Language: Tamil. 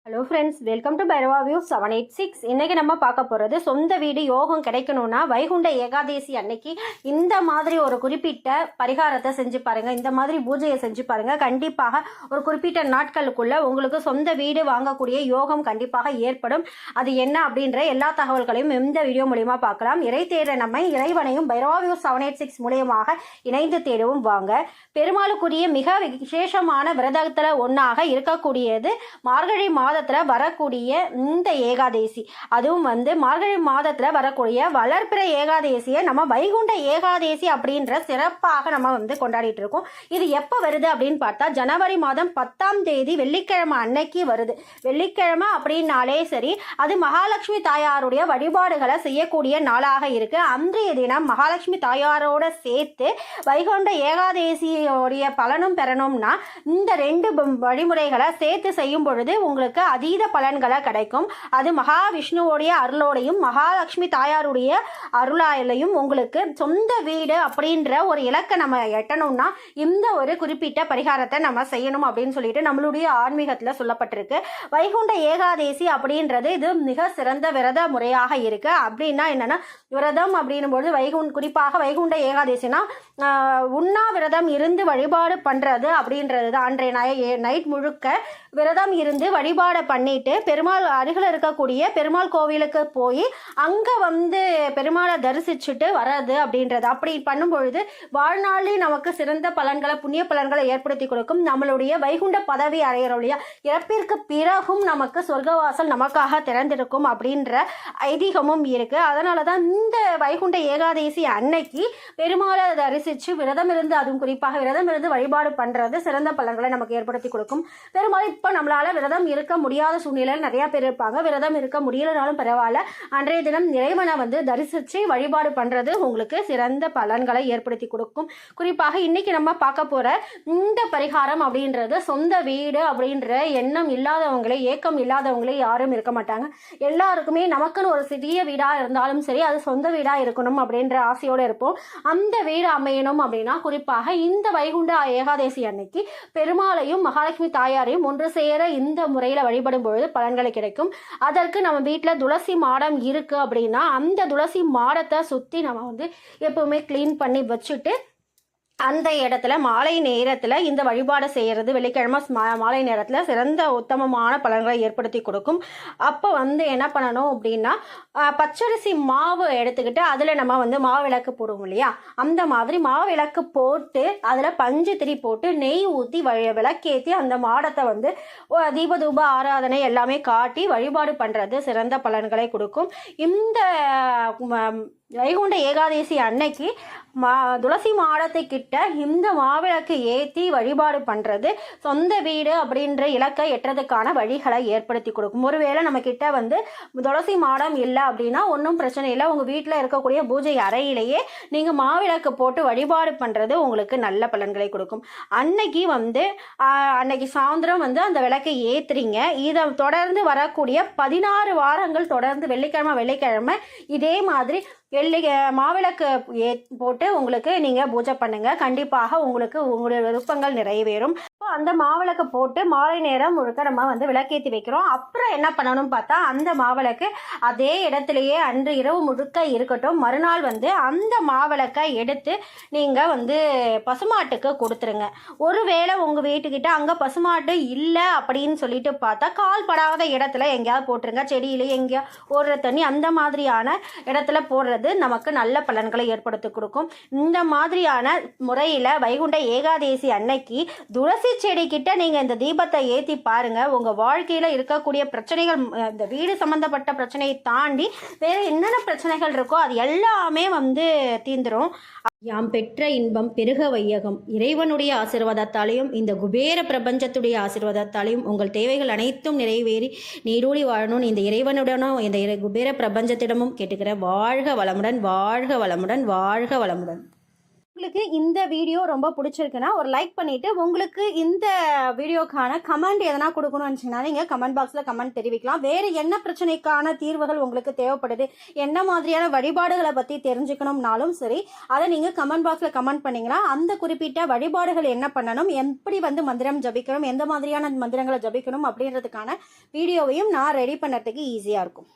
Hello friends, welcome to Bhairava view 786. இன்றைக்கி நம்ம பார்க்க போகிறது சொந்த வீடு யோகம் கிடைக்கணும்னா வைகுண்ட ஏகாதேசி அன்னைக்கு இந்த மாதிரி ஒரு குறிப்பிட்ட பரிகாரத்தை செஞ்சு பாருங்கள். இந்த மாதிரி பூஜையை செஞ்சு பாருங்கள். கண்டிப்பாக ஒரு குறிப்பிட்ட நாட்களுக்குள்ள உங்களுக்கு சொந்த வீடு வாங்கக்கூடிய யோகம் கண்டிப்பாக ஏற்படும். அது என்ன அப்படின்ற எல்லா தகவல்களையும் இந்த வீடியோ மூலியமாக பார்க்கலாம். இறை தேட நம்ம இறைவனையும் பைரவா வியூ 786 மூலியமாக இணைந்து தேடவும் வாங்க. பெருமாளுக்குரிய மிக விசேஷமான விரதத்தில் ஒன்றாக இருக்கக்கூடியது மார்கழி மாதத்தில் வரக்கூடிய இந்த ஏகாதேசி. அதுவும் மார்கழி மாதத்தில் வரக்கூடிய வளர்பிற ஏகாதேசியை நம்ம வைகுண்ட ஏகாதேசி அப்படின்ற சிறப்பாக நம்ம கொண்டாடிட்டு இருக்கோம். இது எப்போ வருது அப்படின்னு பார்த்தா ஜனவரி மாதம் 10ஆம் தேதி வெள்ளிக்கிழமை அன்னைக்கு வருது. வெள்ளிக்கிழமை அப்படின்னாலே சரி, அது மகாலட்சுமி தாயாருடைய வழிபாடுகளை செய்யக்கூடிய நாளாக இருக்கு. அன்றைய தினம் மகாலட்சுமி தாயாரோட சேர்த்து வைகுண்ட ஏகாதேசியோடைய பலனும் பெறணும்னா இந்த ரெண்டு வழிமுறைகளை சேர்த்து செய்யும் பொழுது உங்களுக்கு அதீத பலன்களை கிடைக்கும். அது மகாவிஷ்ணுவோடைய அருளோடையும் மகாலட்சுமி தாயாருடைய அருளாலையும் உங்களுக்கு சொந்த வீடு அப்படின்ற ஒரு இலக்கை நம்ம எட்டணும்னா இந்த ஒரு குறிப்பிட்ட பரிகாரத்தை நம்ம செய்யணும் அப்படின்னு சொல்லிட்டு நம்மளுடைய ஆன்மீகத்தில் சொல்லப்பட்டிருக்கு. வைகுண்ட ஏகாதேசி அப்படின்றது இது மிக சிறந்த விரத முறையாக இருக்கு. அப்படின்னா என்னன்னா, விரதம் அப்படின்னும் போது குறிப்பாக வைகுண்ட ஏகாதேசினா உண்ணாவிரதம் இருந்து வழிபாடு பண்றது அப்படின்றது தான். அன்றைய நைட் முழுக்க விரதம் இருந்து வழிபாடு பண்ணிட்டு பெருமாள் அருகில் இருக்கக்கூடிய பெருமாள் கோவிலுக்கு போய் அங்கே பெருமாளை தரிசிச்சுட்டு வர்றது அப்படின்றது. அப்படி பண்ணும் பொழுது வாழ்நாளில் நமக்கு சிறந்த பலன்களை புண்ணிய பலன்களை ஏற்படுத்தி கொடுக்கும். நம்மளுடைய வைகுண்ட பதவி அடையிறோம் இல்லையா, இறப்பிற்கு பிறகும் நமக்கு சொர்க்கவாசல் நமக்காக திறந்திருக்கும் அப்படின்ற ஐதீகமும் இருக்கு. அதனால தான் இந்த வைகுண்ட ஏகாதேசி அன்னைக்கு பெருமாளை தரிசிச்சு விரதம் இருந்து, அதுவும் குறிப்பாக விரதம் இருந்து வழிபாடு பண்றது சிறந்த பலன்களை நமக்கு ஏற்படுத்தி கொடுக்கும். பெருமாள் இப்போ நம்மளால விரதம் இருக்க முடியாத சூழ்நிலையில் நிறைய பேர் இருப்பாங்க. விரதம் இருக்க முடியலனாலும் பரவாயில்ல, அன்றைய தினம் இறைவனை தரிசிச்சு வழிபாடு பண்றது உங்களுக்கு சிறந்த பலன்களை ஏற்படுத்தி கொடுக்கும். குறிப்பாக இன்னைக்கு நம்ம பார்க்க போற இந்த பரிகாரம் அப்படின்றது சொந்த வீடு அப்படின்ற எண்ணம் இல்லாதவங்களே, ஏக்கம் இல்லாதவங்களே யாரும் இருக்க மாட்டாங்க. எல்லாருக்குமே நமக்குன்னு ஒரு சிறிய வீடா இருந்தாலும் சரி, அது சொந்த வீடா இருக்கணும் அப்படின்ற ஆசையோடு இருப்போம். அந்த வீடு அமையணும் அப்படின்னா குறிப்பாக இந்த வைகுண்ட ஏகாதேசி அன்னைக்கு பெருமாளையும் மகாலட்சுமி தாயாரையும் ஒன்று சேர இந்த முறையில வழிபடும் பொழுது பலன்களை கிடைக்கும். அதற்கு நம்ம வீட்டில் துளசி மாடம் இருக்கு அப்படின்னா அந்த துளசி மாடத்தை சுற்றி நம்ம எப்பவுமே கிளீன் பண்ணி வச்சுட்டு அந்த இடத்துல மாலை நேரத்தில் இந்த வழிபாடு செய்கிறது வெள்ளிக்கிழமை மாலை நேரத்தில் சிறந்த உத்தமமான பலன்களை ஏற்படுத்தி கொடுக்கும். அப்போ என்ன பண்ணணும் அப்படின்னா, பச்சரிசி மாவு எடுத்துக்கிட்டு அதில் நம்ம மாவிளக்கு போடுவோம் இல்லையா, அந்த மாதிரி மாவிளக்கு போட்டு அதில் பஞ்சு திரி போட்டு நெய் ஊற்றி விளக்கேற்றி அந்த மாடத்தை தீபதூப ஆராதனை எல்லாமே காட்டி வழிபாடு பண்ணுறது சிறந்த பலன்களை கொடுக்கும். இந்த வைகுண்ட ஏகாதேசி அன்னைக்கு துளசி மாடத்தை கிட்ட இந்த மாவிளக்கு ஏற்றி வழிபாடு பண்ணுறது சொந்த வீடு அப்படின்ற இலக்கை எட்டுறதுக்கான வழிகளை ஏற்படுத்தி கொடுக்கும். ஒருவேளை நம்ம கிட்ட துளசி மாடம் இல்லை அப்படின்னா ஒன்றும் பிரச்சனை இல்லை. உங்கள் வீட்டில் இருக்கக்கூடிய பூஜை அறையிலேயே நீங்கள் மாவிளக்கு போட்டு வழிபாடு பண்ணுறது உங்களுக்கு நல்ல பலன்களை கொடுக்கும். அன்னைக்கு அன்னைக்கு சாயந்தரம் அந்த விளக்கை ஏற்றுறீங்க. இதை தொடர்ந்து வரக்கூடிய 16 வாரங்கள் தொடர்ந்து வெள்ளிக்கிழமை இதே மாதிரி மாவிளக்கு போட்டு உங்களுக்கு நீங்கள் பூஜை பண்ணுங்க. கண்டிப்பாக உங்களுக்கு உங்களுடைய விருப்பங்கள் நிறைவேறும். அந்த மாவிளக்கு போட்டு மாலை நேரம் முழுக்க நம்ம விளக்கேற்றி வைக்கிறோம். அப்புறம் என்ன பண்ணணும் பார்த்தா, அந்த மாவிளக்கு அதே இடத்துலையே அன்று இரவு முழுக்க இருக்கட்டும். மறுநாள் அந்த மாவிளக்கை எடுத்து நீங்கள் பசுமாட்டுக்கு கொடுத்துருங்க. ஒருவேளை உங்கள் வீட்டுக்கிட்ட அங்கே பசுமாட்டு இல்லை அப்படின்னு சொல்லிட்டு பார்த்தா கால் படாத இடத்துல எங்கேயாவது போட்டுருங்க. செடியிலே எங்கேயா ஓடுற தண்ணி அந்த மாதிரியான இடத்துல போடுறது நமக்கு நல்ல பலன்களை ஏற்படுத்தி கொடுக்கும். இந்த மாதிரியான முறையில் வைகுண்ட ஏகாதேசி அன்னைக்கு துளசி செடி கிட்ட நீங்க இந்த தீபத்தை ஏற்றி பாருங்க. உங்க வாழ்க்கையில இருக்கக்கூடிய பிரச்சனைகள், இந்த வீடு சம்பந்தப்பட்ட பிரச்சனையை தாண்டி வேற என்னென்ன பிரச்சனைகள் இருக்கோ அது எல்லாமே தீந்துரும். யாம் பெற்ற இன்பம் பெருக வையகம். இறைவனுடைய ஆசீர்வாதத்தாலையும் இந்த குபேர பிரபஞ்சத்துடைய ஆசீர்வாதத்தாலையும் உங்கள் தேவைகள் அனைத்தும் நிறைவேறி நீடூழி வாழணும் இந்த இறைவனுடனும் இந்த குபேர பிரபஞ்சத்திடமும் கேட்டுக்கிற. வாழ்க வளமுடன், வாழ்க வளமுடன், வாழ்க வளமுடன். உங்களுக்கு இந்த வீடியோ ரொம்ப பிடிச்சிருக்குன்னா ஒரு லைக் பண்ணிட்டு உங்களுக்கு இந்த வீடியோக்கான கமெண்ட் எதனா கொடுக்கணும்னு நினச்சிங்கன்னா நீங்கள் கமெண்ட் பாக்ஸில் கமெண்ட் தெரிவிக்கலாம். வேறு என்ன பிரச்சனைக்கான தீர்வுகள் உங்களுக்கு தேவைப்படுது, என்ன மாதிரியான வழிபாடுகளை பற்றி தெரிஞ்சுக்கணும்னாலும் சரி, அதை நீங்கள் கமெண்ட் பாக்ஸில் கமெண்ட் பண்ணிங்கன்னா அந்த குறிப்பிட்ட வழிபாடுகள் என்ன பண்ணணும், எப்படி மந்திரம் ஜபிக்கணும், எந்த மாதிரியான மந்திரங்களை ஜபிக்கணும் அப்படின்றதுக்கான வீடியோவையும் நான் ரெடி பண்ணுறதுக்கு ஈஸியாக இருக்கும்.